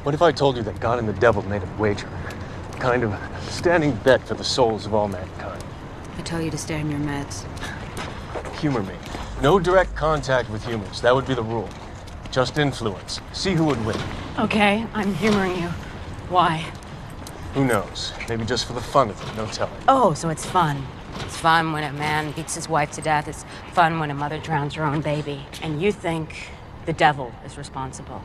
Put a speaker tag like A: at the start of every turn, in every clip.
A: What if I told you that God and the devil made a wager? A kind of standing bet for the souls of all mankind.
B: I tell you to stay on your meds.
A: Humor me. No direct contact with humans. That would be the rule. Just influence. See who would win.
B: Okay, I'm humoring you. Why?
A: Who knows? Maybe just for the fun of it, no telling.
B: Oh, so it's fun. It's fun when a man beats his wife to death. It's fun when a mother drowns her own baby. And you think the devil is responsible.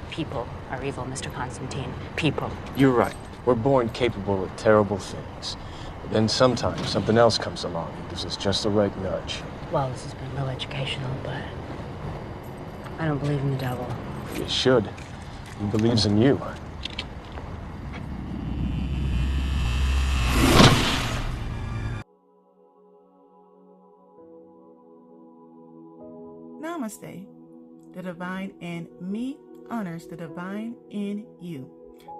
B: People are evil, Mr. Constantine. People.
A: You're right. We're born capable of terrible things. But then sometimes something else comes along and gives us just the right nudge.
B: Well, this has been real educational, but I don't believe in the devil.
A: You should. He believes in you.
C: Namaste. The divine in me honors the divine in you.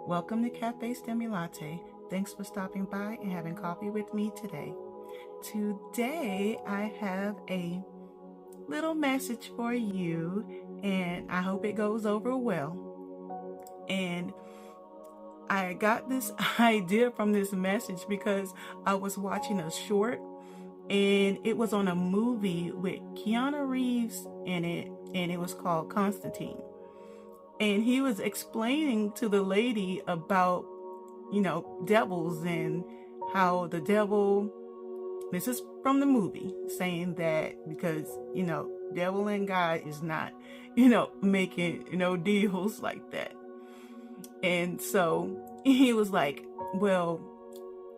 C: Welcome to Cafe Stimulate. Thanks for stopping by and having coffee with me today. Today, I have a little message for you, and I hope it goes over well. And I got this idea from this message because I was watching a short, and it was on a movie with Keanu Reeves in it, and it was called Constantine. And he was explaining to the lady about, devils and how the devil, this is from the movie, saying that because, devil and God is not, making, deals like that. And so he was like, well,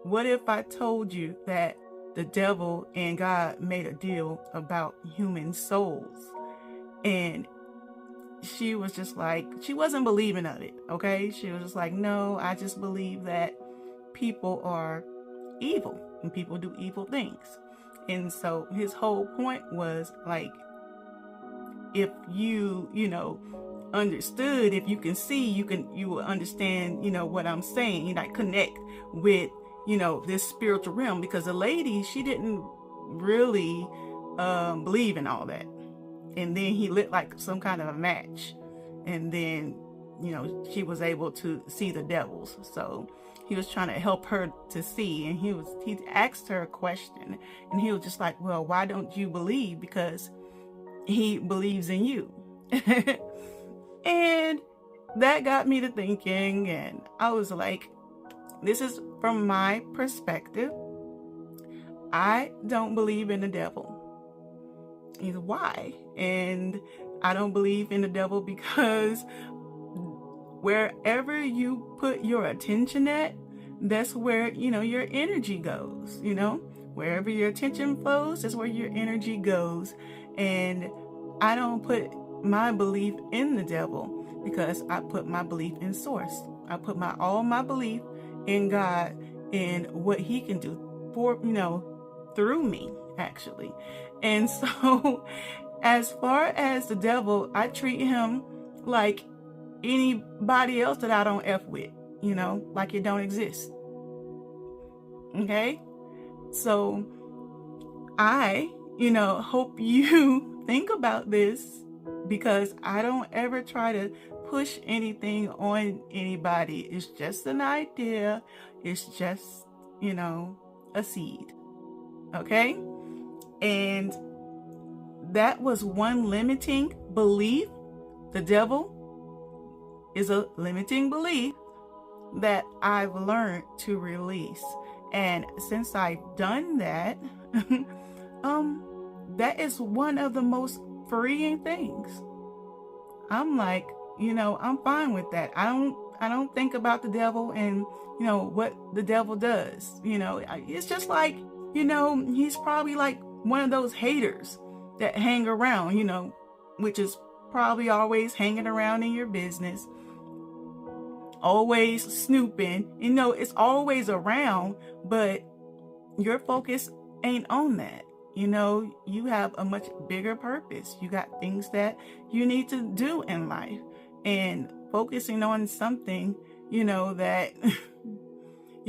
C: what if I told you that the devil and God made a deal about human souls? And she was just like, she wasn't believing of it, okay? She was just like, no, I just believe that people are evil and people do evil things. And so his whole point was like, if you, understood, if you can see, you will understand, what I'm saying, like connect with, this spiritual realm, because the lady, she didn't really believe in all that. And then he lit like some kind of a match, and then she was able to see the devils. So he was trying to help her to see, and he asked her a question, and he was just like, well, why don't you believe? Because he believes in you. And that got me to thinking, and I was like, this is from my perspective. I don't believe in the devil. Why? And I don't believe in the devil because wherever you put your attention at, that's where, your energy goes, wherever your attention flows, that's where your energy goes. And I don't put my belief in the devil because I put my belief in source. I put all my belief in God and what he can do for, through me, actually. And so as far as the devil, I treat him like anybody else that I don't F with, like it don't exist. Okay? So I, hope you think about this, because I don't ever try to push anything on anybody. It's just an idea. It's just, a seed. Okay? And that was one limiting belief. The devil is a limiting belief that I've learned to release. And since I've done that, that is one of the most freeing things. I'm like, I'm fine with that. I don't think about the devil and, what the devil does. It's just like, he's probably like one of those haters that hang around, which is probably always hanging around in your business, always snooping, it's always around, but your focus ain't on that. You have a much bigger purpose. You got things that you need to do in life, and focusing on something, that,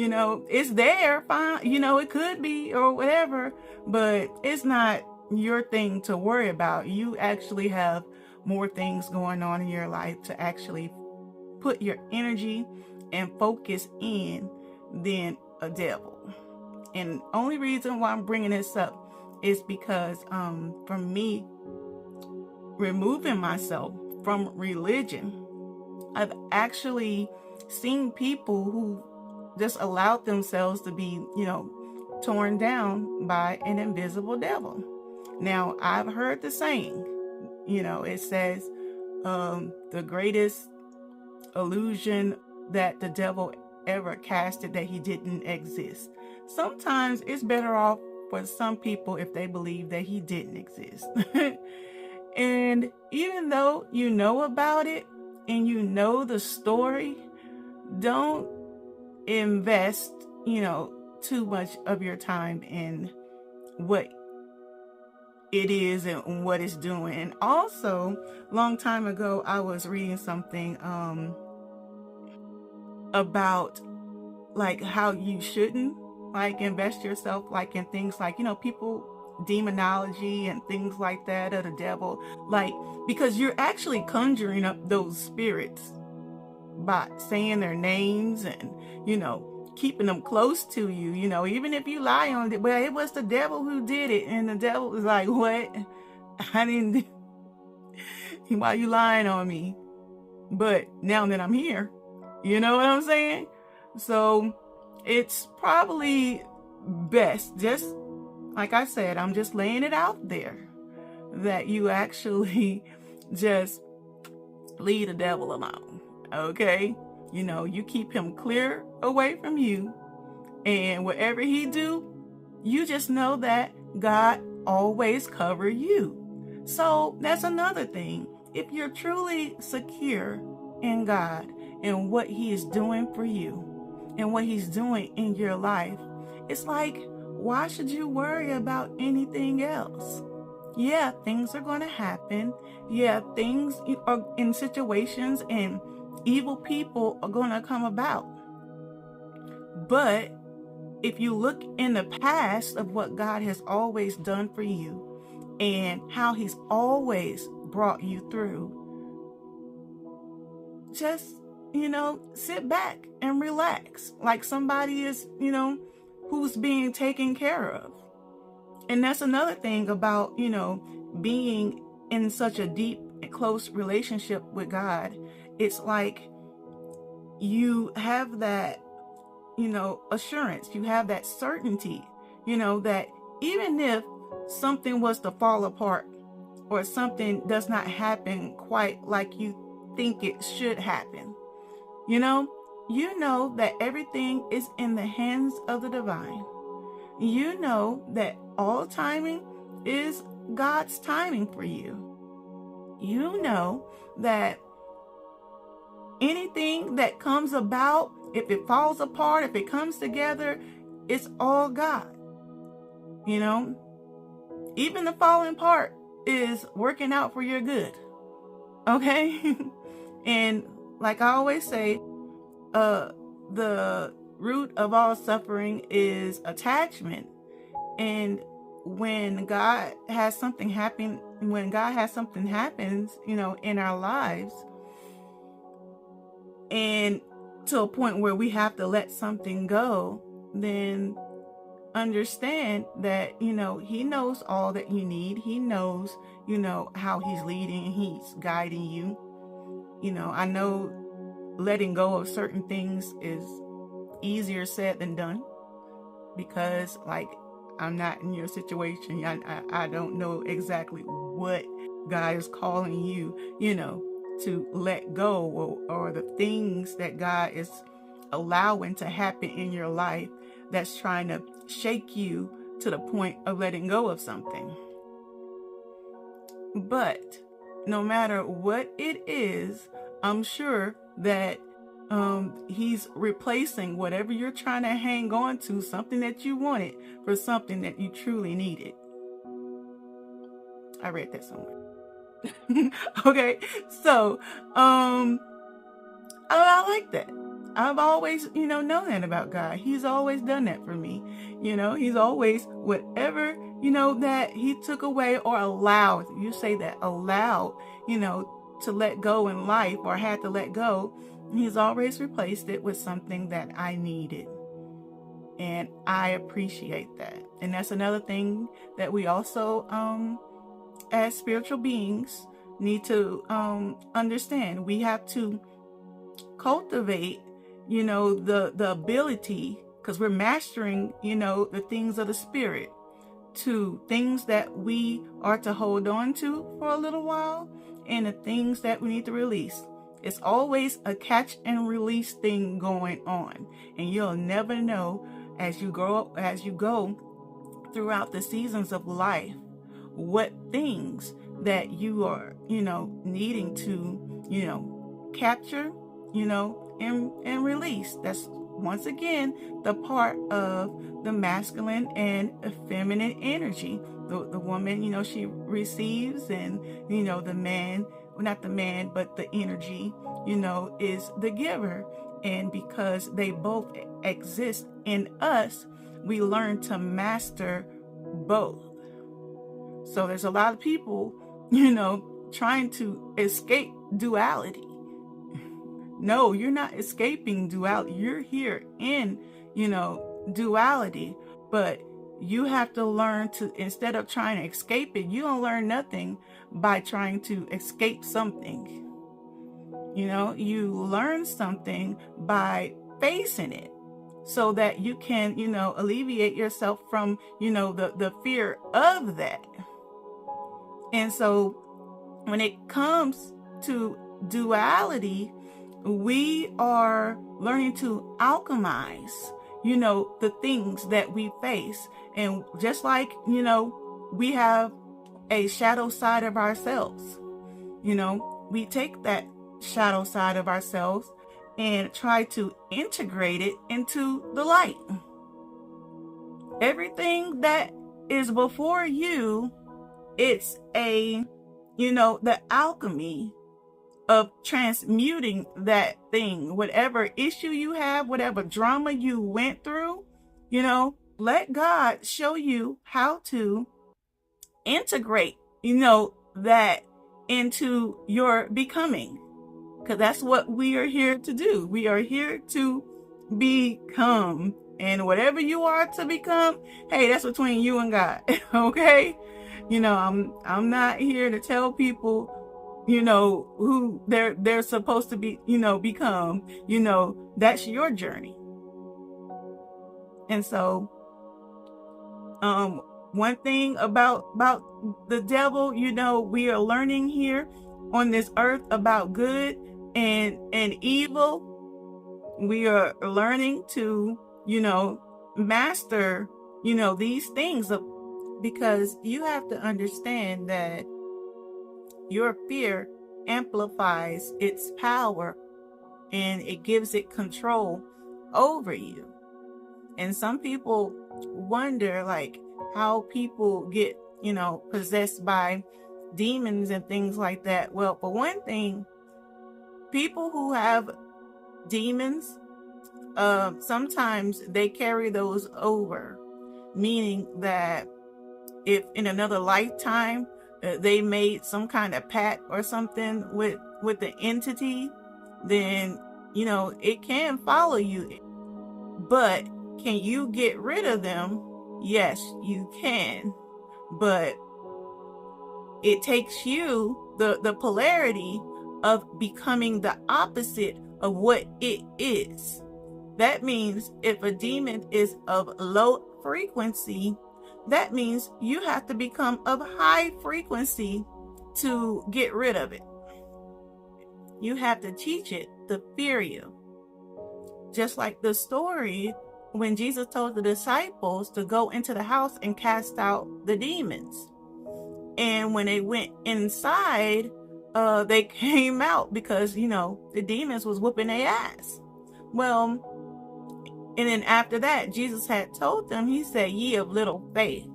C: it's there, fine, it could be or whatever, but it's not your thing to worry about. You actually have more things going on in your life to actually put your energy and focus in than a devil. And only reason why I'm bringing this up is because for me, removing myself from religion, I've actually seen people who just allowed themselves to be, torn down by an invisible devil. Now, I've heard the saying, it says the greatest illusion that the devil ever casted that he didn't exist. Sometimes it's better off for some people if they believe that he didn't exist. And even though you know about it and you know the story, don't invest, too much of your time in what it is and what it's doing. And also, long time ago, I was reading something about like how you shouldn't like invest yourself like in things like, people demonology and things like that, or the devil, like, because you're actually conjuring up those spirits by saying their names and, keeping them close to you, even if you lie on it. Well, it was the devil who did it. And the devil was like, what? I didn't, why you lying on me? But now that I'm here, you know what I'm saying? So it's probably best, just like I said, I'm just laying it out there, that you actually just leave the devil alone, okay? You keep him clear away from you, and whatever he do, you just know that God always cover you. So that's another thing. If you're truly secure in God and what he is doing for you and what he's doing in your life, it's like, why should you worry about anything else? Yeah, things are going to happen. Yeah, things are in situations and evil people are going to come about. But if you look in the past of what God has always done for you and how he's always brought you through, just, sit back and relax like somebody is, who's being taken care of. And that's another thing about, being in such a deep and close relationship with God. It's like you have that, assurance, you have that certainty, that even if something was to fall apart or something does not happen quite like you think it should happen, you know that everything is in the hands of the divine. You know that all timing is God's timing for you. You know that anything that comes about, if it falls apart, if it comes together, it's all God. Even the falling part is working out for your good. Okay? And like I always say, the root of all suffering is attachment. And when God has something happen, happens, in our lives, and to a point where we have to let something go, then understand that, he knows all that you need. He knows, how he's leading and he's guiding you. I know letting go of certain things is easier said than done, because I'm not in your situation. I don't know exactly what God is calling you, to let go, or the things that God is allowing to happen in your life that's trying to shake you to the point of letting go of something. But no matter what it is, I'm sure that he's replacing whatever you're trying to hang on to, something that you wanted, for something that you truly needed. I read that somewhere. Okay, so I like that. I've always, known that about God. He's always done that for me. He's always, whatever, that he took away or allowed, you say that, allowed, to let go in life, or had to let go, He's always replaced it with something that I needed. And I appreciate that. And that's another thing that we also, as spiritual beings, need to understand. We have to cultivate, the ability, because we're mastering, the things of the spirit, to things that we are to hold on to for a little while, and the things that we need to release. It's always a catch and release thing going on, and you'll never know as you go throughout the seasons of life, what things that you are, needing to, capture, and release. That's once again the part of the masculine and feminine energy. The woman, she receives, and, the man, well, not the man, but the energy, is the giver. And because they both exist in us, we learn to master both. So there's a lot of people, trying to escape duality. No, you're not escaping duality. You're here in, duality. But you have to learn to, instead of trying to escape it, you don't learn nothing by trying to escape something. You learn something by facing it, so that you can, alleviate yourself from, the fear of that. And so when it comes to duality, we are learning to alchemize, the things that we face. And just like, we have a shadow side of ourselves, we take that shadow side of ourselves and try to integrate it into the light. Everything that is before you, it's the alchemy of transmuting that thing. Whatever issue you have, whatever drama you went through, let God show you how to integrate, that into your becoming. Because that's what we are here to do. We are here to become. And whatever you are to become, hey, that's between you and God. Okay? I'm not here to tell people, who they're supposed to be, become. That's your journey. And so, one thing about the devil, we are learning here on this earth about good and evil. We are learning to, master, these things, because you have to understand that your fear amplifies its power, and it gives it control over you. And some people wonder, like, how people get, possessed by demons and things like that. Well, for one thing, people who have demons, sometimes they carry those over, meaning that if in another lifetime they made some kind of pact or something with the entity, then it can follow you. But can you get rid of them? Yes, you can. But it takes you the polarity of becoming the opposite of what it is. That means if a demon is of low frequency, that means you have to become of high frequency to get rid of it. You have to teach it to fear you. Just like the story when Jesus told the disciples to go into the house and cast out the demons. And when they went inside, they came out because, the demons was whooping their ass. Well, and then after that, Jesus had told them, he said, ye of little faith.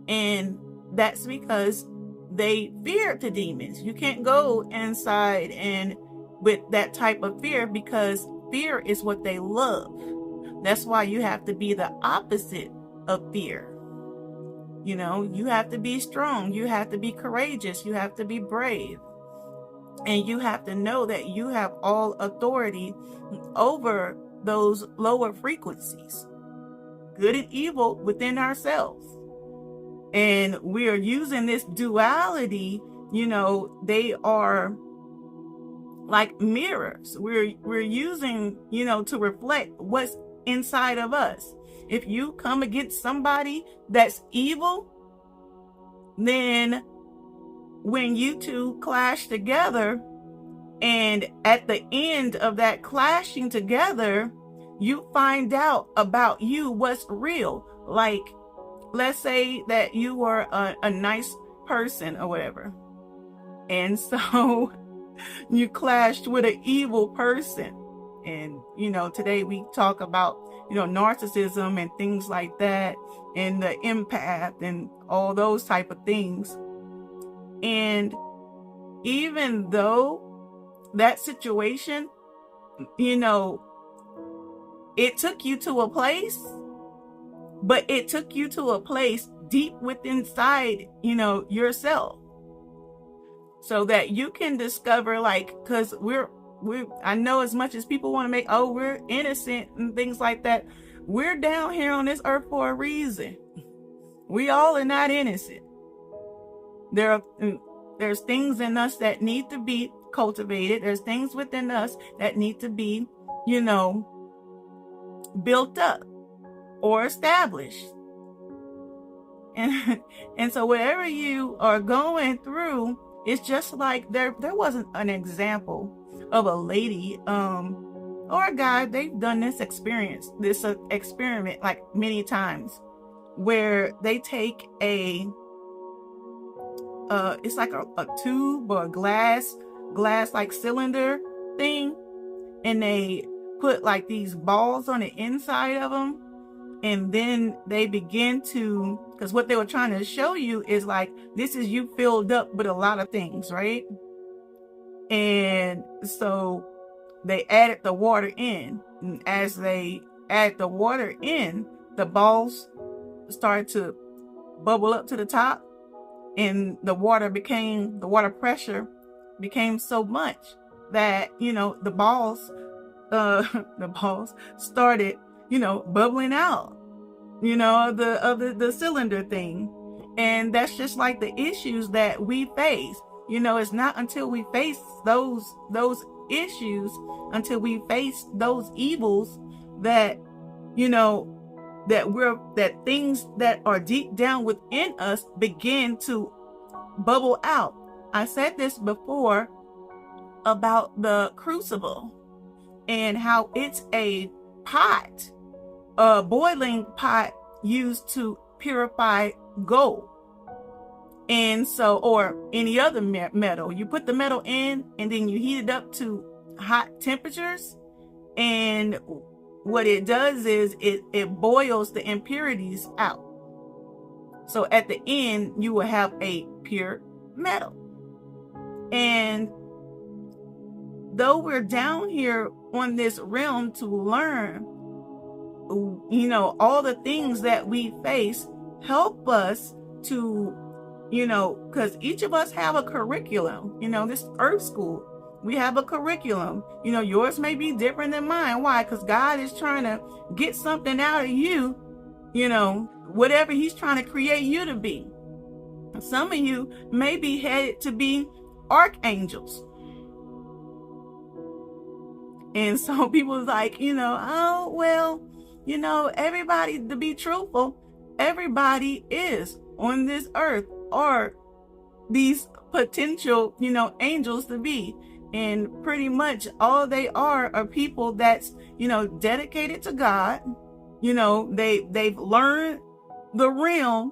C: And that's because they feared the demons. You can't go inside and with that type of fear, because fear is what they love. That's why you have to be the opposite of fear. You have to be strong. You have to be courageous. You have to be brave. And you have to know that you have all authority over those lower frequencies, good and evil within ourselves. And we are using this duality, they are like mirrors. We're using, to reflect what's inside of us. If you come against somebody that's evil, then when you two clash together, and at the end of that clashing together, you find out about you what's real. Like, let's say that you were a nice person or whatever, and so you clashed with an evil person. And today we talk about narcissism and things like that, and the empath and all those type of things. And even though that situation, it took you to a place, but it took you to a place deep within inside, yourself, so that you can discover, like, because I know as much as people want to make, we're innocent and things like that, we're down here on this earth for a reason. We all are not innocent. There's things in us that need to be cultivated. There's things within us that need to be, built up or established. And so whatever you are going through, it's just like there wasn't an example of a lady or a guy. They've done this experiment like many times, where they take it's like a tube or a glass like cylinder thing, and they put like these balls on the inside of them, and then they begin to, because what they were trying to show you is like, this is you filled up with a lot of things, right? And so they added the water in, and as they add the water in, the balls started to bubble up to the top, and the water pressure became so much that the balls started bubbling out of the cylinder thing. And that's just like the issues that we face. It's not until we face those issues, until we face those evils, that that things that are deep down within us begin to bubble out. I said this before about the crucible and how it's a pot, a boiling pot used to purify gold. And so, or any other metal, you put the metal in and then you heat it up to hot temperatures, and what it does is it boils the impurities out. So at the end, you will have a pure metal. And though we're down here on this realm to learn, all the things that we face help us to, because each of us have a curriculum, this earth school, we have a curriculum. Yours may be different than mine. Why? Because God is trying to get something out of you, whatever he's trying to create you to be. Some of you may be headed to be archangels. And so people's like, everybody, to be truthful, everybody is on this earth are these potential, angels to be. And pretty much all they are people that's, dedicated to God. They've learned the realm,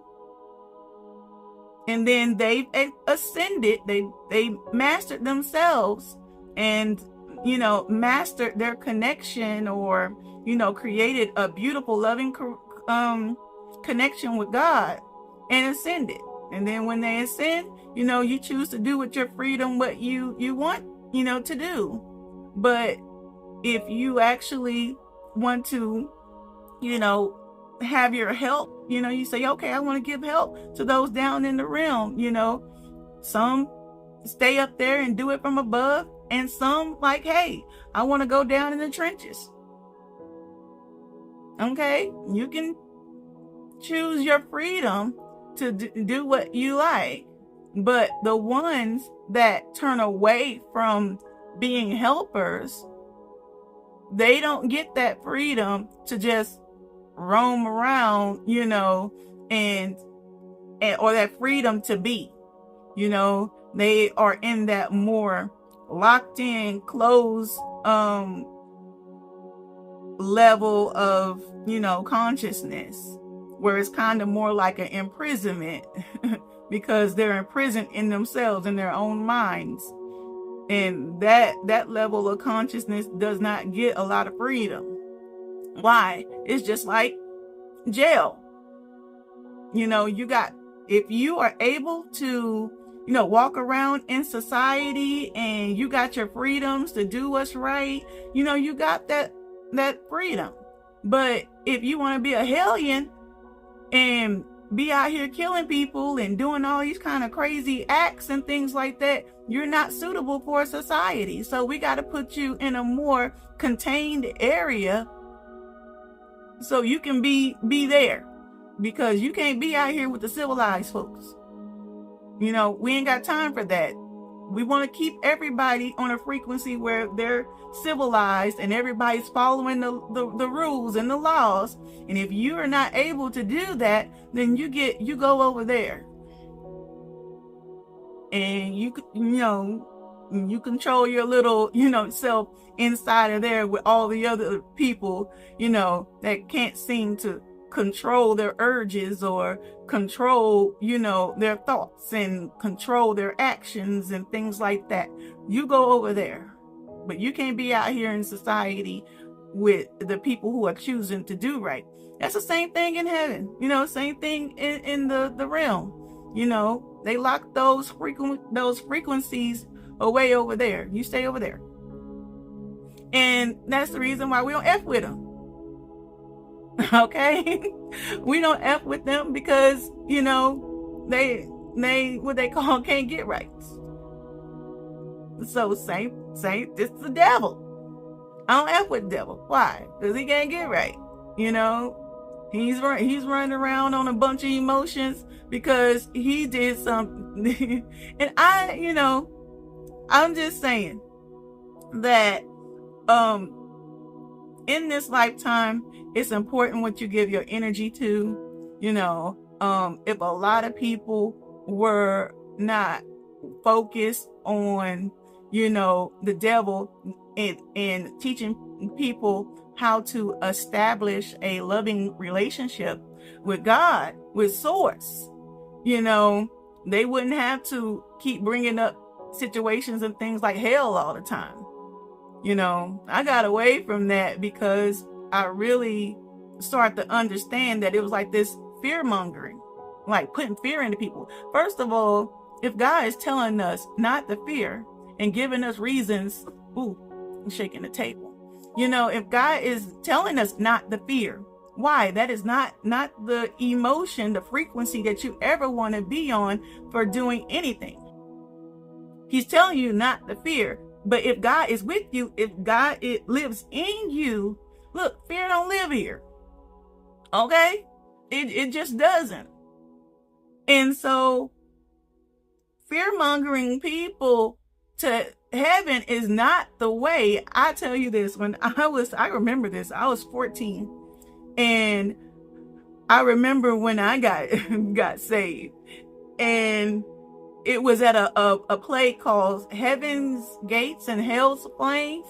C: and then they've ascended. They mastered themselves, and mastered their connection, or created a beautiful, loving connection with God, and ascended. And then when they ascend, you choose to do with your freedom what you want to do. But if you actually want to have your help, you say, okay, I want to give help to those down in the realm. Some stay up there and do it from above, and some like, hey, I want to go down in the trenches. Okay, you can choose your freedom to do what you like, but the ones that turn away from being helpers, they don't get that freedom to just roam around, and or that freedom to be, they are in that more locked in, closed level of, consciousness, where it's kind of more like an imprisonment because they're imprisoned in themselves, in their own minds. And that level of consciousness does not get a lot of freedom. Why? It's just like jail. If you are able to, walk around in society and you got your freedoms to do what's right, you got that freedom. But if you want to be a hellion and be out here killing people and doing all these kind of crazy acts and things like that, you're not suitable for society. So we got to put you in a more contained area so you can be there, because you can't be out here with the civilized folks. We ain't got time for that. We want to keep everybody on a frequency where they're civilized and everybody's following the rules and the laws. And if you are not able to do that, then you go over there. And you control your little, self inside of there with all the other people, that can't seem to control their urges or control, their thoughts and control their actions and things like that. You go over there, but you can't be out here in society with the people who are choosing to do right. That's the same thing in heaven, same thing in the realm. They lock those frequencies away over there. You stay over there. And that's the reason why we don't F with them. Okay? We don't F with them because, they what they call can't get rights. So same, this is the devil. I don't F with the devil. Why? Because he can't get right. He's running around on a bunch of emotions because he did something. And I'm just saying that in this lifetime, it's important what you give your energy to. If a lot of people were not focused on, the devil and teaching people how to establish a loving relationship with God, with Source, they wouldn't have to keep bringing up situations and things like hell all the time. I got away from that because I really started to understand that it was like this fear mongering, like putting fear into people. First of all, if God is telling us not to fear and giving us reasons, I'm shaking the table. If God is telling us not to fear, why? That is not the emotion, the frequency that you ever want to be on for doing anything. He's telling you not to fear. But if God is with you, if God lives in you, look, fear don't live here. Okay? It just doesn't. And so fear-mongering people to heaven is not the way. I tell you this, I remember this, I was 14, and I remember when I got saved, and it was at a play called Heaven's Gates and Hell's Flames.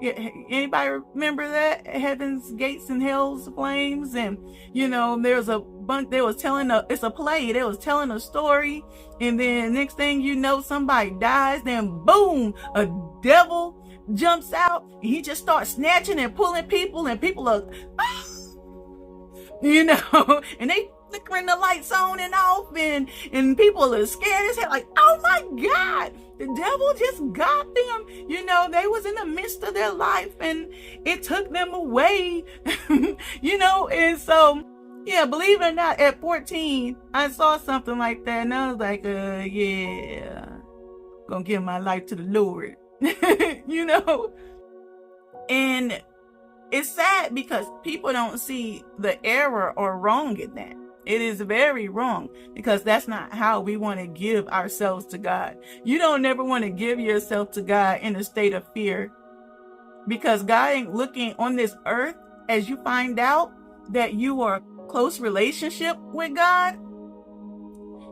C: Yeah, anybody remember that? Heaven's Gates and Hell's Flames. And there's a bunch. It's a play. They was telling a story, and then next thing you know, somebody dies. Then boom, a devil jumps out, and he just starts snatching and pulling people, and people are, and they flickering the lights on and off, and people are scared as hell, like, oh my God, the devil just got them. They was in the midst of their life and it took them away. And so, yeah, believe it or not, at 14, I saw something like that and I was like, yeah, gonna give my life to the Lord. You know? And it's sad because people don't see the error or wrong in that. It is very wrong because that's not how we want to give ourselves to God. You don't never want to give yourself to God in a state of fear, because God ain't looking on this earth as you find out that you are a close relationship with God.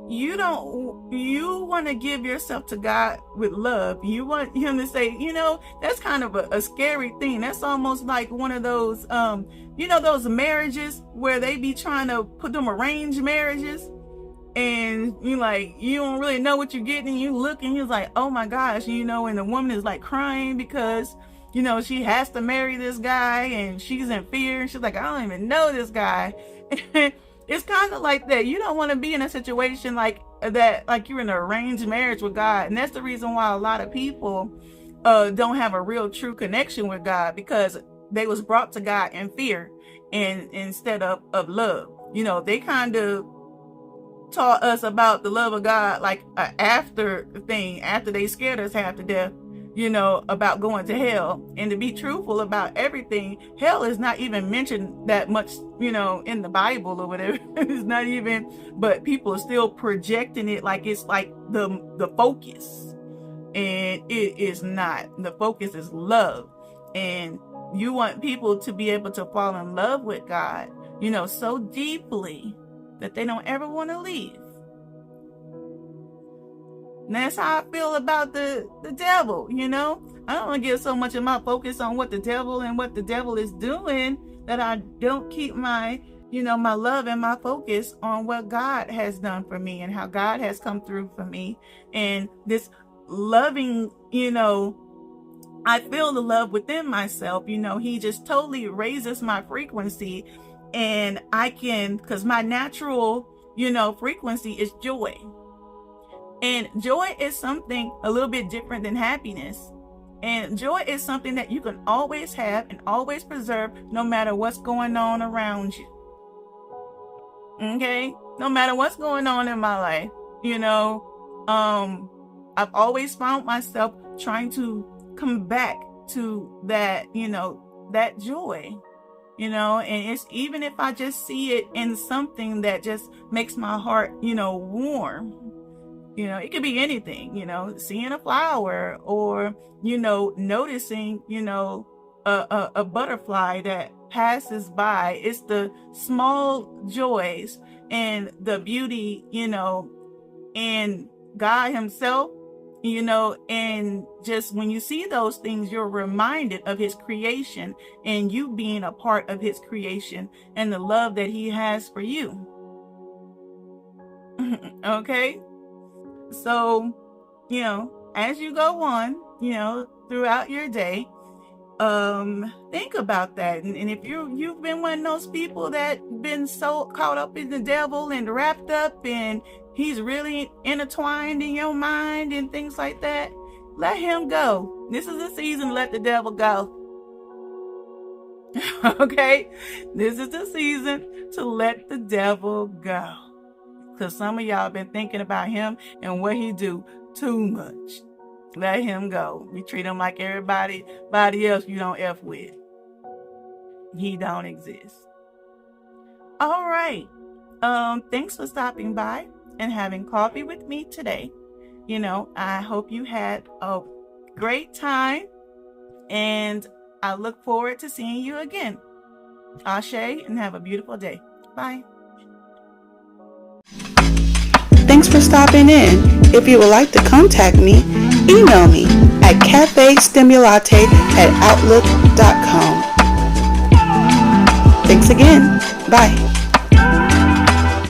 C: You want to give yourself to God with love. You want him to say, that's kind of a scary thing. That's almost like one of those, those marriages where they be trying to put them arranged marriages. And you don't really know what you're getting. And you look and you're like, oh my gosh, and the woman is like crying because, she has to marry this guy and she's in fear. And she's like, I don't even know this guy. It's kind of like that. You don't want to be in a situation like that, like you're in an arranged marriage with God. And that's the reason why a lot of people don't have a real true connection with God, because they was brought to God in fear and instead of love. They kind of taught us about the love of God like an after thing, after they scared us half to death, about going to hell. And to be truthful about everything, hell is not even mentioned that much, in the Bible or whatever. It's not even, but people are still projecting it like it's like the focus. And it is not. The focus is love. And you want people to be able to fall in love with God, so deeply that they don't ever want to leave. And that's how I feel about the devil, I don't want to get so much of my focus on what the devil and what the devil is doing that I don't keep my, my love and my focus on what God has done for me and how God has come through for me. And this loving, I feel the love within myself, he just totally raises my frequency. And I can, because my natural, frequency is joy. And joy is something a little bit different than happiness. And joy is something that you can always have and always preserve no matter what's going on around you. Okay? No matter what's going on in my life, I've always found myself trying to come back to that, that joy. And it's even if I just see it in something that just makes my heart, warm. It could be anything, seeing a flower or, noticing, a butterfly that passes by. It's the small joys and the beauty, in God himself, and just when you see those things, you're reminded of his creation and you being a part of his creation and the love that he has for you. Okay? So, as you go on, throughout your day, think about that. And if you've been one of those people that been so caught up in the devil and wrapped up and he's really intertwined in your mind and things like that, let him go. This is the season to let the devil go. Okay? This is the season to let the devil go. Because some of y'all been thinking about him and what he do too much. Let him go. You treat him like everybody else you don't F with. He don't exist. All right. Thanks for stopping by and having coffee with me today. I hope you had a great time. And I look forward to seeing you again. Ashe, and have a beautiful day. Bye.
D: Thanks for stopping in. If you would like to contact me, email me at cafestimulate@outlook.com. Thanks again. Bye.